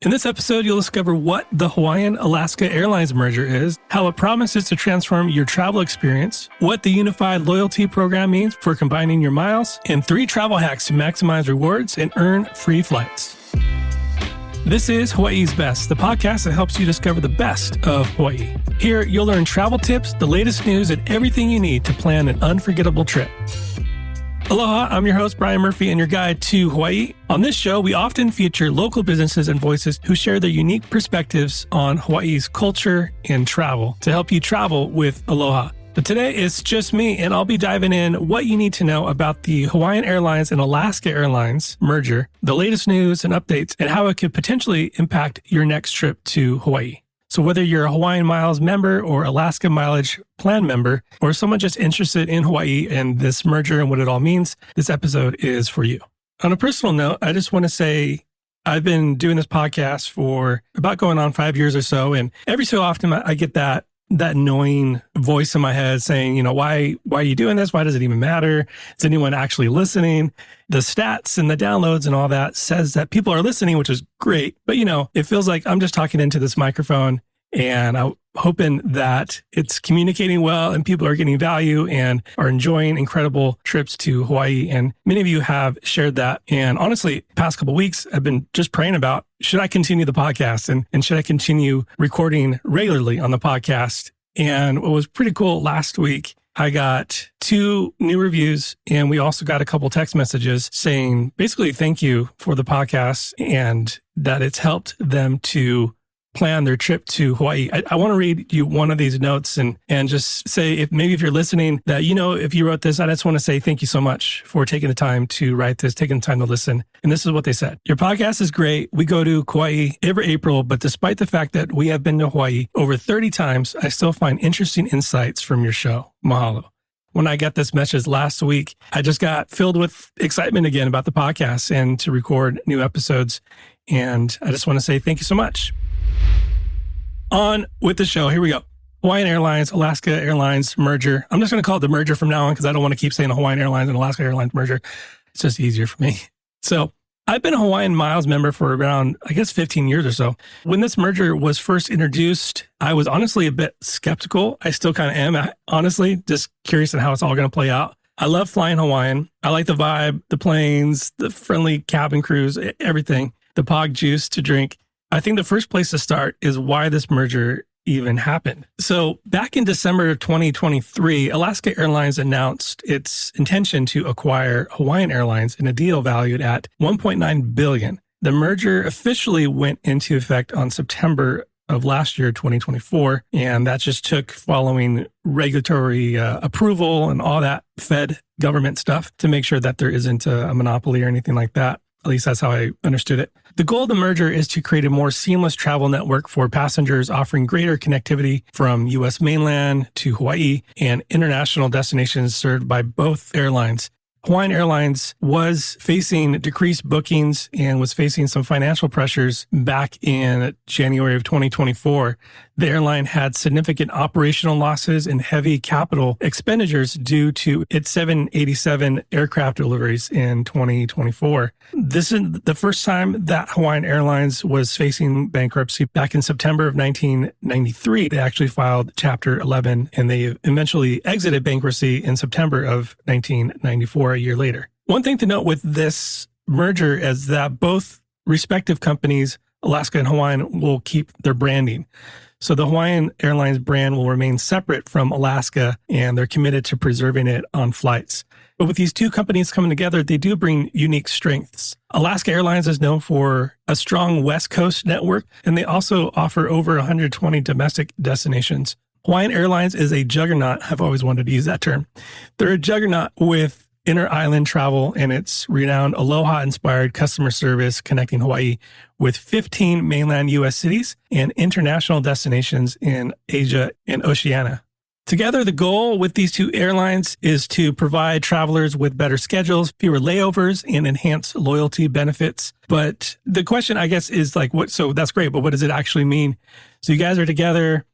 In this episode, you'll discover what the Hawaiian-Alaska Airlines merger is, how it promises to transform your travel experience, what the unified loyalty program means for combining your miles, and 3 travel hacks to maximize rewards and earn free flights. This is Hawaii's Best, the podcast that helps you discover the best of Hawaii. Here, you'll learn travel tips, the latest news, and everything you need to plan an unforgettable trip. Aloha, I'm your host, Brian Murphy, and your guide to Hawaii. On this show, we often feature local businesses and voices who share their unique perspectives on Hawaii's culture and travel to help you travel with Aloha. But today, it's just me, and I'll be diving in what you need to know about the Hawaiian Airlines and Alaska Airlines merger, the latest news and updates, and how it could potentially impact your next trip to Hawaii. So whether you're a Hawaiian Miles member or Alaska Mileage Plan member, or someone just interested in Hawaii and this merger and what it all means, this episode is for you. On a personal note, I just want to say I've been doing this podcast for about going on 5 years or so. And every so often I get that annoying voice in my head saying, why are you doing this? Why does it even matter? Is anyone actually listening? The stats and the downloads and all that says that people are listening, which is great. But, it feels like I'm just talking into this microphone and I'm hoping that it's communicating well and people are getting value and are enjoying incredible trips to Hawaii. And many of you have shared that. And honestly, the past couple of weeks, I've been just praying about, should I continue the podcast and should I continue recording regularly on the podcast? And what was pretty cool last week, I got 2 new reviews and we also got a couple text messages saying basically thank you for the podcast and that it's helped them to plan their trip to Hawaii. I want to read you one of these notes and just say if you're listening that, if you wrote this, I just want to say thank you so much for taking the time to write this, taking the time to listen. And this is what they said. Your podcast is great. We go to Kauai every April, but despite the fact that we have been to Hawaii over 30 times, I still find interesting insights from your show. Mahalo. When I got this message last week, I just got filled with excitement again about the podcast and to record new episodes. And I just want to say thank you so much. On with the show. Here we go. Hawaiian Airlines, Alaska Airlines merger. I'm just going to call it the merger from now on because I don't want to keep saying the Hawaiian Airlines and Alaska Airlines merger. It's just easier for me. So I've been a Hawaiian Miles member for around, 15 years or so. When this merger was first introduced, I was honestly a bit skeptical. I still kind of am, honestly, just curious on how it's all going to play out. I love flying Hawaiian. I like the vibe, the planes, the friendly cabin crews, everything, the pog juice to drink. I think the first place to start is why this merger even happened. So back in December of 2023, Alaska Airlines announced its intention to acquire Hawaiian Airlines in a deal valued at $1.9 billion. The merger officially went into effect on September of last year, 2024, and that just took following regulatory approval and all that Fed government stuff to make sure that there isn't a monopoly or anything like that. At least that's how I understood it. The goal of the merger is to create a more seamless travel network for passengers, offering greater connectivity from U.S. mainland to Hawaii and international destinations served by both airlines. Hawaiian Airlines was facing decreased bookings and was facing some financial pressures back in January of 2024. The airline had significant operational losses and heavy capital expenditures due to its 787 aircraft deliveries in 2024. This is the first time that Hawaiian Airlines was facing bankruptcy. Back in September of 1993, they actually filed Chapter 11, and they eventually exited bankruptcy in September of 1994, a year later. One thing to note with this merger is that both respective companies, Alaska and Hawaiian, will keep their branding. So the Hawaiian Airlines brand will remain separate from Alaska, and they're committed to preserving it on flights. But with these two companies coming together, they do bring unique strengths. Alaska Airlines is known for a strong West Coast network, and they also offer over 120 domestic destinations. Hawaiian Airlines is a juggernaut. I've always wanted to use that term. They're a juggernaut with inter-island travel and its renowned Aloha-inspired customer service connecting Hawaii with 15 mainland U.S. cities and international destinations in Asia and Oceania. Together, the goal with these two airlines is to provide travelers with better schedules, fewer layovers, and enhanced loyalty benefits. But the question, I guess, is so that's great, but what does it actually mean? So you guys are together,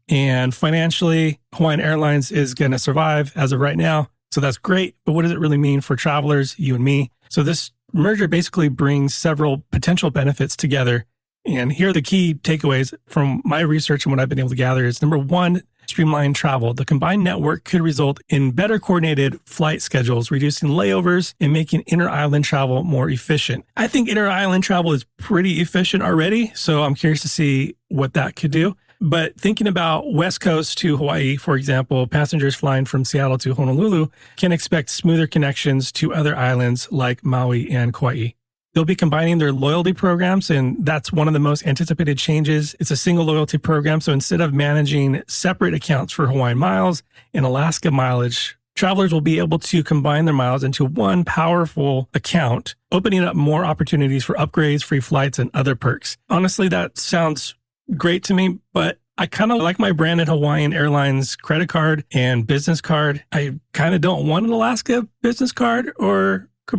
and financially, Hawaiian Airlines is going to survive as of right now. So that's great. But what does it really mean for travelers, you and me? So this merger basically brings several potential benefits together And here are the key takeaways from my research and what I've been able to gather is number one, streamlined travel. The combined network could result in better coordinated flight schedules, reducing layovers and making inter-island travel more efficient. I think inter-island travel is pretty efficient already, so I'm curious to see what that could do. But thinking about West Coast to Hawaii, for example, passengers flying from Seattle to Honolulu can expect smoother connections to other islands like Maui and Kauai. They'll be combining their loyalty programs, and that's one of the most anticipated changes. It's a single loyalty program, so instead of managing separate accounts for Hawaiian miles and Alaska mileage, travelers will be able to combine their miles into one powerful account, opening up more opportunities for upgrades, free flights, and other perks. Honestly, that sounds great to me, but I kind of like my branded Hawaiian Airlines credit card and business card. I kind of don't want an Alaska business card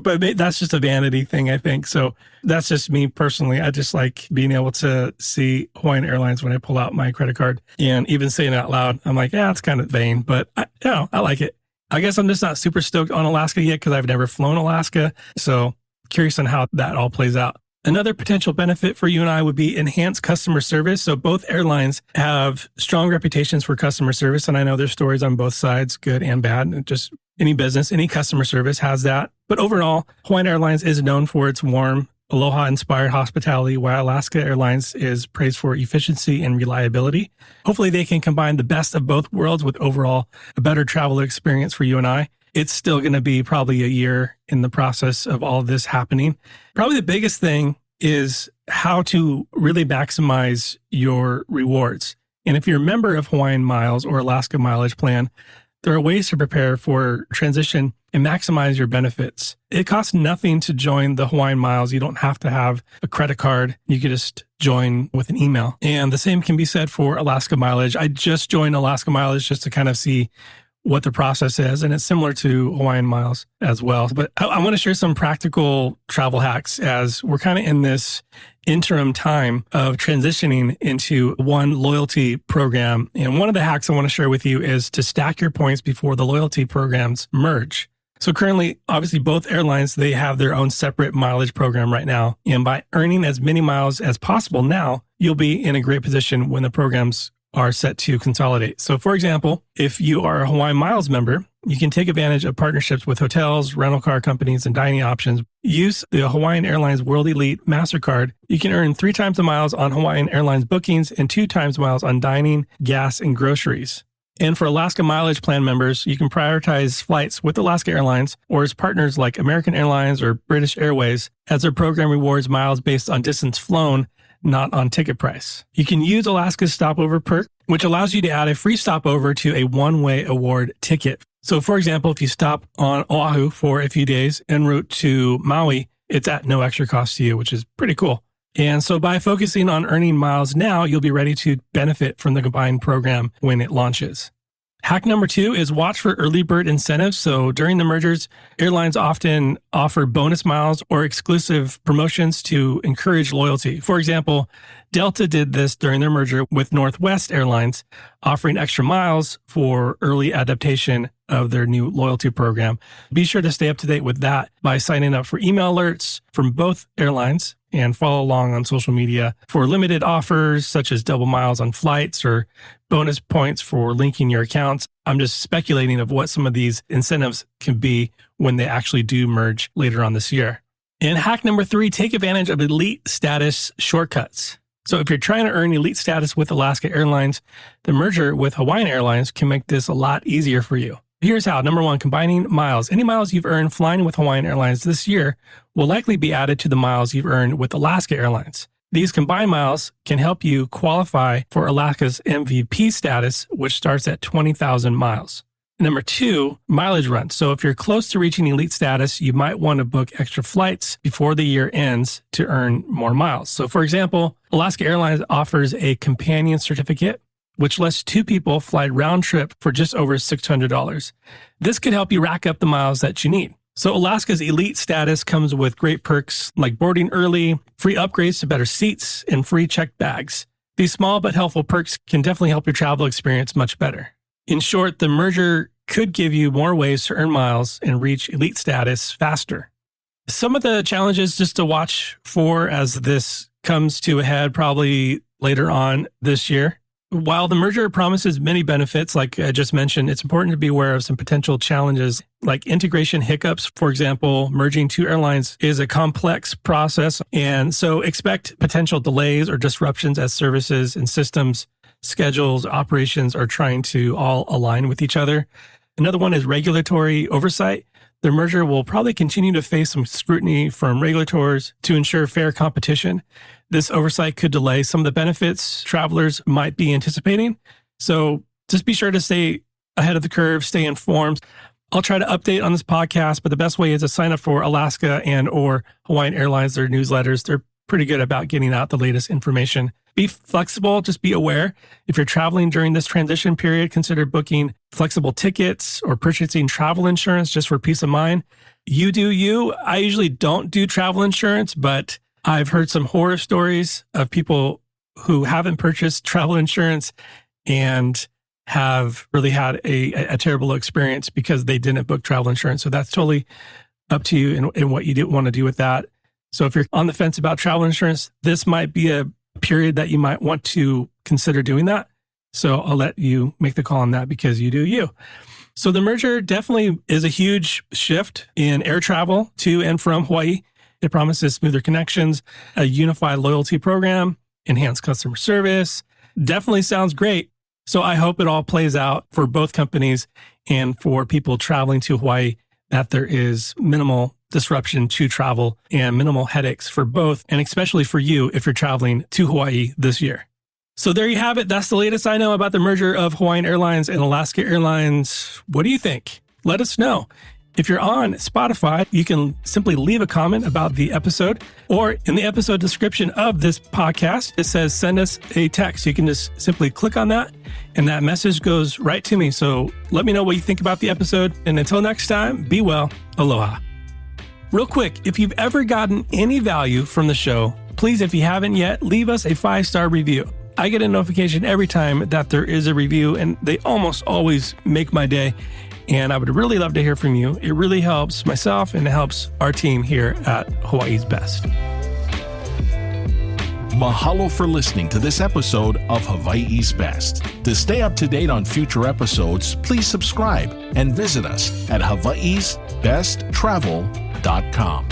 but that's just a vanity thing, I think. So that's just me personally. I just like being able to see Hawaiian Airlines when I pull out my credit card and even saying it out loud. I'm like, yeah, it's kind of vain, but I like it. I guess I'm just not super stoked on Alaska yet because I've never flown Alaska. So curious on how that all plays out. Another potential benefit for you and I would be enhanced customer service. So both airlines have strong reputations for customer service. And I know there's stories on both sides, good and bad. Just any business, any customer service has that. But overall, Hawaiian Airlines is known for its warm, aloha-inspired hospitality, while Alaska Airlines is praised for efficiency and reliability. Hopefully they can combine the best of both worlds with overall a better travel experience for you and I. It's still going to be probably a year in the process of all of this happening. Probably the biggest thing is how to really maximize your rewards. And if you're a member of Hawaiian Miles or Alaska Mileage Plan, there are ways to prepare for transition and maximize your benefits. It costs nothing to join the Hawaiian Miles. You don't have to have a credit card. You can just join with an email. And the same can be said for Alaska Mileage. I just joined Alaska Mileage just to kind of see what the process is. And it's similar to Hawaiian Miles as well. But I want to share some practical travel hacks as we're kind of in this interim time of transitioning into one loyalty program. And one of the hacks I want to share with you is to stack your points before the loyalty programs merge. So currently, obviously, both airlines, they have their own separate mileage program right now. And by earning as many miles as possible now, you'll be in a great position when the programs are set to consolidate. So for example, if you are a Hawaiian Miles member, you can take advantage of partnerships with hotels, rental car companies, and dining options. Use the Hawaiian Airlines World Elite MasterCard. You can earn 3 times the miles on Hawaiian Airlines bookings and 2 times miles on dining, gas, and groceries. And for Alaska Mileage Plan members, you can prioritize flights with Alaska Airlines or its partners like American Airlines or British Airways, as their program rewards miles based on distance flown, not on ticket price. You can use Alaska's stopover perk, which allows you to add a free stopover to a one-way award ticket. So for example, if you stop on Oahu for a few days en route to Maui, it's at no extra cost to you, which is pretty cool. And so by focusing on earning miles now, you'll be ready to benefit from the combined program when it launches. Hack number 2 is watch for early bird incentives. So during the mergers, airlines often offer bonus miles or exclusive promotions to encourage loyalty. For example, Delta did this during their merger with Northwest Airlines, offering extra miles for early adaptation of their new loyalty program. Be sure to stay up to date with that by signing up for email alerts from both airlines and follow along on social media for limited offers such as double miles on flights or bonus points for linking your accounts. I'm just speculating of what some of these incentives can be when they actually do merge later on this year. And hack number 3, take advantage of elite status shortcuts. So if you're trying to earn elite status with Alaska Airlines, the merger with Hawaiian Airlines can make this a lot easier for you. Here's how. Number 1, combining miles. Any miles you've earned flying with Hawaiian Airlines this year will likely be added to the miles you've earned with Alaska Airlines. These combined miles can help you qualify for Alaska's MVP status, which starts at 20,000 miles. Number 2, mileage runs. So if you're close to reaching elite status, you might want to book extra flights before the year ends to earn more miles. So for example, Alaska Airlines offers a companion certificate, which lets 2 people fly round trip for just over $600. This could help you rack up the miles that you need. So Alaska's elite status comes with great perks like boarding early, free upgrades to better seats, and free checked bags. These small but helpful perks can definitely help your travel experience much better. In short, the merger could give you more ways to earn miles and reach elite status faster. Some of the challenges just to watch for as this comes to a head probably later on this year. While the merger promises many benefits, like I just mentioned, it's important to be aware of some potential challenges like integration hiccups. For example, merging two airlines is a complex process. And so expect potential delays or disruptions as services and systems, schedules, operations are trying to all align with each other. Another one is regulatory oversight. The merger will probably continue to face some scrutiny from regulators to ensure fair competition. This oversight could delay some of the benefits travelers might be anticipating. So just be sure to stay ahead of the curve, stay informed. I'll try to update on this podcast, but the best way is to sign up for Alaska and or Hawaiian Airlines, their newsletters. They're pretty good about getting out the latest information. Be flexible. Just be aware. If you're traveling during this transition period, consider booking flexible tickets or purchasing travel insurance just for peace of mind. You do you. I usually don't do travel insurance, but I've heard some horror stories of people who haven't purchased travel insurance and have really had a terrible experience because they didn't book travel insurance. So that's totally up to you and what you want to do with that. So if you're on the fence about travel insurance, this might be a period that you might want to consider doing that. So I'll let you make the call on that because you do you. So the merger definitely is a huge shift in air travel to and from Hawaii. It promises smoother connections, a unified loyalty program, enhanced customer service. Definitely sounds great. So I hope it all plays out for both companies and for people traveling to Hawaii, that there is minimal disruption to travel and minimal headaches for both, and especially for you if you're traveling to Hawaii this year. So there you have it. That's the latest I know about the merger of Hawaiian Airlines and Alaska Airlines. What do you think? Let us know. If you're on Spotify, you can simply leave a comment about the episode, or in the episode description of this podcast, it says send us a text. You can just simply click on that and that message goes right to me. So let me know what you think about the episode. And until next time, be well. Aloha. Real quick, if you've ever gotten any value from the show, please, if you haven't yet, leave us a 5-star review. I get a notification every time that there is a review, and they almost always make my day. And I would really love to hear from you. It really helps myself and it helps our team here at Hawaii's Best. Mahalo for listening to this episode of Hawaii's Best. To stay up to date on future episodes, please subscribe and visit us at hawaiisbesttravel.com.